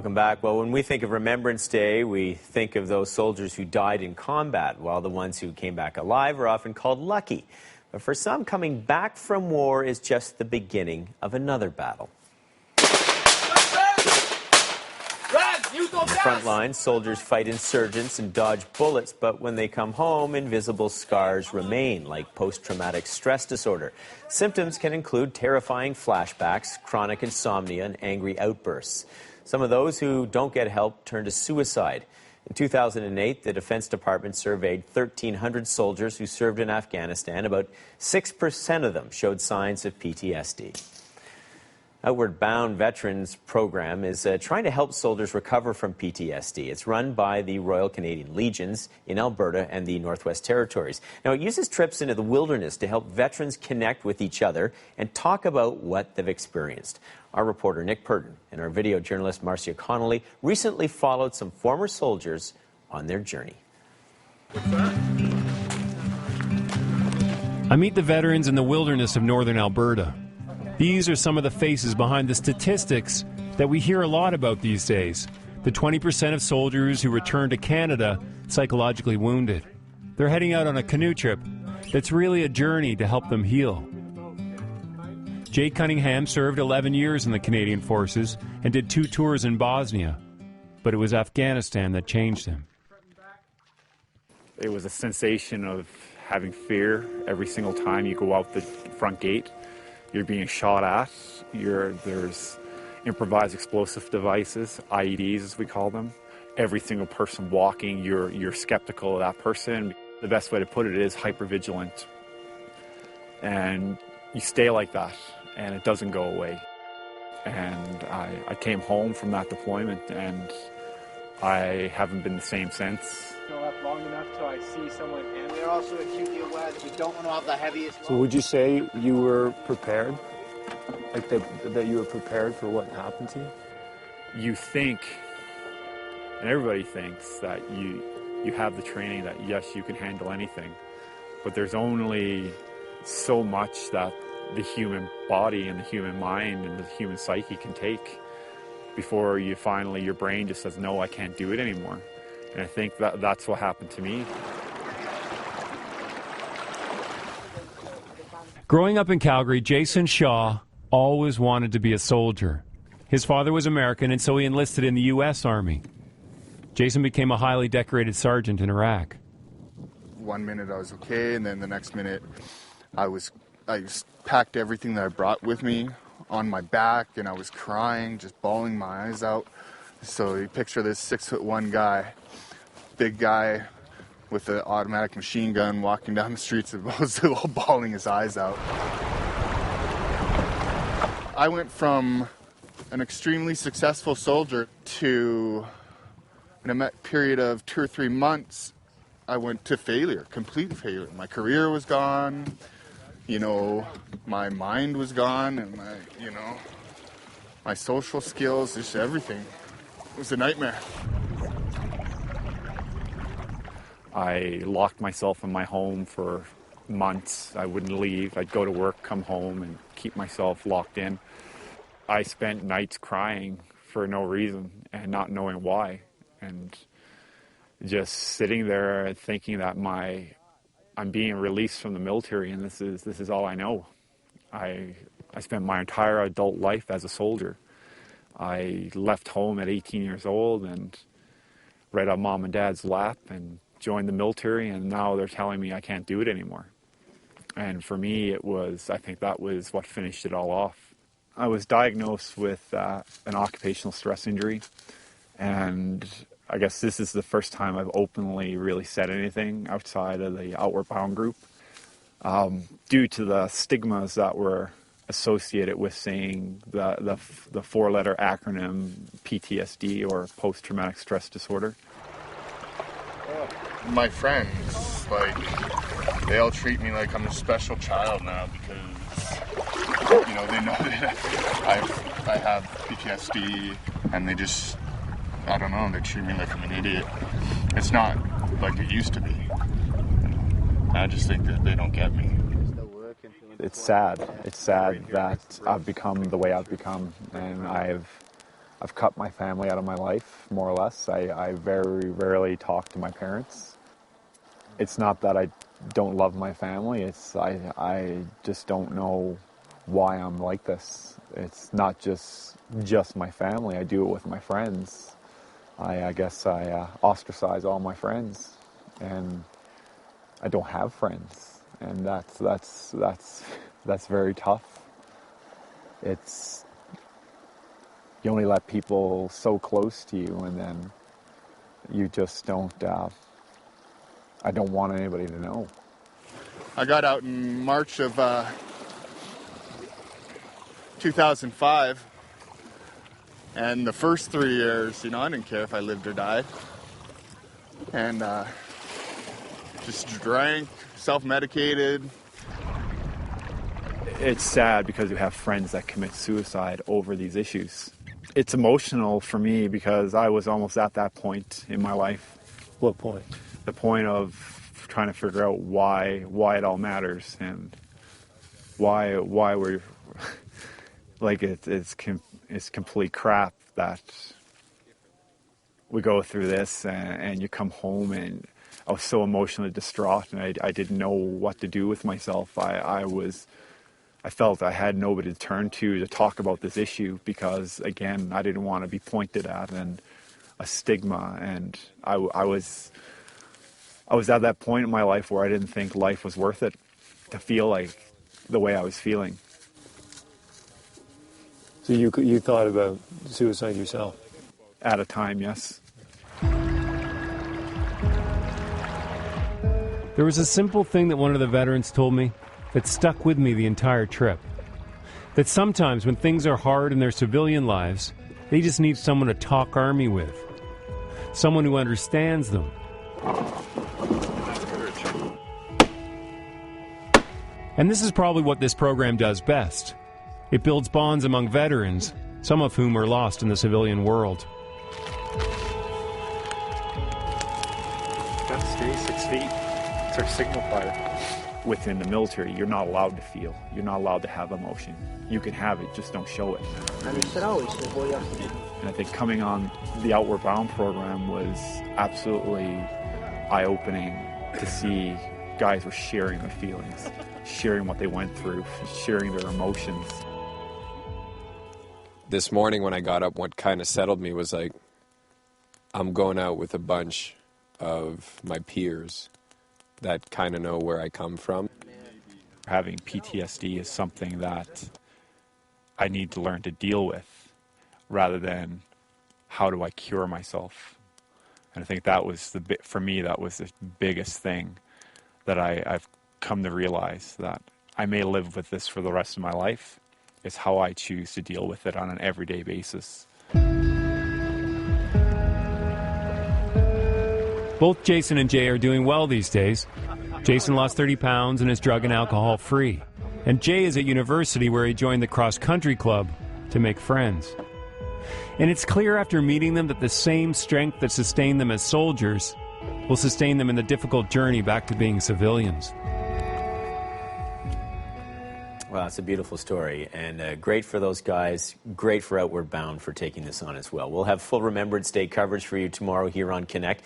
Welcome back. Well, when we think of Remembrance Day, we think of those soldiers who died in combat, while the ones who came back alive are often called lucky. But for some, coming back from war is just the beginning of another battle. On the front lines, soldiers fight insurgents and dodge bullets, but when they come home, invisible scars remain, like post-traumatic stress disorder. Symptoms can include terrifying flashbacks, chronic insomnia, and angry outbursts. Some of those who don't get help turn to suicide. In 2008, the Defense Department surveyed 1,300 soldiers who served in Afghanistan. About 6% of them showed signs of PTSD. Outward Bound Veterans Program is trying to help soldiers recover from PTSD. It's run by the Royal Canadian Legions in Alberta and the Northwest Territories. Now, it uses trips into the wilderness to help veterans connect with each other and talk about what they've experienced. Our reporter Nick Purdon and our video journalist Marcia Connolly recently followed some former soldiers on their journey. I meet the veterans in the wilderness of northern Alberta. These are some of the faces behind the statistics that we hear a lot about these days. The 20% of soldiers who return to Canada psychologically wounded. They're heading out on a canoe trip that's really a journey to help them heal. Jay Cunningham served 11 years in the Canadian Forces and did 2 tours in Bosnia. But it was Afghanistan that changed him. It was a sensation of having fear every single time you go out the front gate. You're being shot at. There's improvised explosive devices, IEDs as we call them. Every single person walking, you're skeptical of that person. The best way to put it is hypervigilant. And you stay like that, and it doesn't go away. And I came home from that deployment, and I haven't been the same since. Go up long enough till I see someone, and we're also acutely aware that we don't want to have the heaviest. So would you say you were prepared? Like that you were prepared for what happened to you? You think, and everybody thinks, that you have the training that, yes, you can handle anything. But there's only so much that the human body and the human mind and the human psyche can take before you finally, your brain just says, no, I can't do it anymore. And I think that's what happened to me. Growing up in Calgary, Jason Shaw always wanted to be a soldier. His father was American, and so he enlisted in the U.S. Army. Jason became a highly decorated sergeant in Iraq. One minute I was okay, and then the next minute I just packed everything that I brought with me on my back, and I was crying, just bawling my eyes out. So you picture this 6'1" guy, big guy with an automatic machine gun walking down the streets of Mosul, bawling his eyes out. I went from an extremely successful soldier to, in a period of 2 or 3 months, I went to failure, complete failure. My career was gone, my mind was gone, and my social skills, just everything. It was a nightmare. I locked myself in my home for months. I wouldn't leave. I'd go to work, come home, and keep myself locked in. I spent nights crying for no reason and not knowing why. And just sitting there thinking that I'm being released from the military, and this is all I know. I spent my entire adult life as a soldier. I left home at 18 years old and right on mom and dad's lap and joined the military, and now they're telling me I can't do it anymore. And for me, I think that was what finished it all off. I was diagnosed with an occupational stress injury, and I guess this is the first time I've openly really said anything outside of the Outward Bound group, due to the stigmas that were associated with saying the 4-letter acronym PTSD, or post-traumatic stress disorder. My friends, they all treat me like I'm a special child now because, they know that I have PTSD, and they just, I don't know, they treat me like I'm an idiot. It's not like it used to be. I just think that they don't get me. It's sad. It's sad that I've become the way I've become, and I've I've cut my family out of my life, more or less. I very rarely talk to my parents. It's not that I don't love my family, it's I just don't know why I'm like this. It's not just my family, I do it with my friends. I guess I ostracize all my friends, and I don't have friends, and that's very tough. It's, you only let people so close to you, and then you just don't, I don't want anybody to know. I got out in March of 2005, and the first 3 years, I didn't care if I lived or died, and just drank, self-medicated. It's sad because you have friends that commit suicide over these issues. It's emotional for me because I was almost at that point in my life. What point? The point of trying to figure out why it all matters, and why we're like it's complete crap that we go through this, and you come home, and I was so emotionally distraught, and I didn't know what to do with myself. I felt I had nobody to turn to talk about this issue because, again, I didn't want to be pointed at and a stigma, and I was at that point in my life where I didn't think life was worth it to feel like the way I was feeling. So you thought about suicide yourself? At a time, yes. There was a simple thing that one of the veterans told me that stuck with me the entire trip. That sometimes when things are hard in their civilian lives, they just need someone to talk Army with. Someone who understands them. And this is probably what this program does best. It builds bonds among veterans, some of whom are lost in the civilian world. Gotta stay 6 feet. It's our signal fire. Within the military, you're not allowed to feel. You're not allowed to have emotion. You can have it, just don't show it. And I think coming on the Outward Bound program was absolutely eye-opening to see guys were sharing their feelings, sharing what they went through, sharing their emotions. This morning when I got up, what kind of settled me was like, I'm going out with a bunch of my peers that kind of know where I come from. Having PTSD is something that I need to learn to deal with rather than how do I cure myself. And I think that was for me, that was the biggest thing that I've come to realize, that I may live with this for the rest of my life. It's how I choose to deal with it on an everyday basis. Both Jason and Jay are doing well these days. Jason lost 30 pounds and is drug and alcohol free. And Jay is at university where he joined the cross-country club to make friends. And it's clear after meeting them that the same strength that sustained them as soldiers will sustain them in the difficult journey back to being civilians. Well, it's a beautiful story, and great for those guys, great for Outward Bound for taking this on as well. We'll have full Remembrance Day coverage for you tomorrow here on Connect.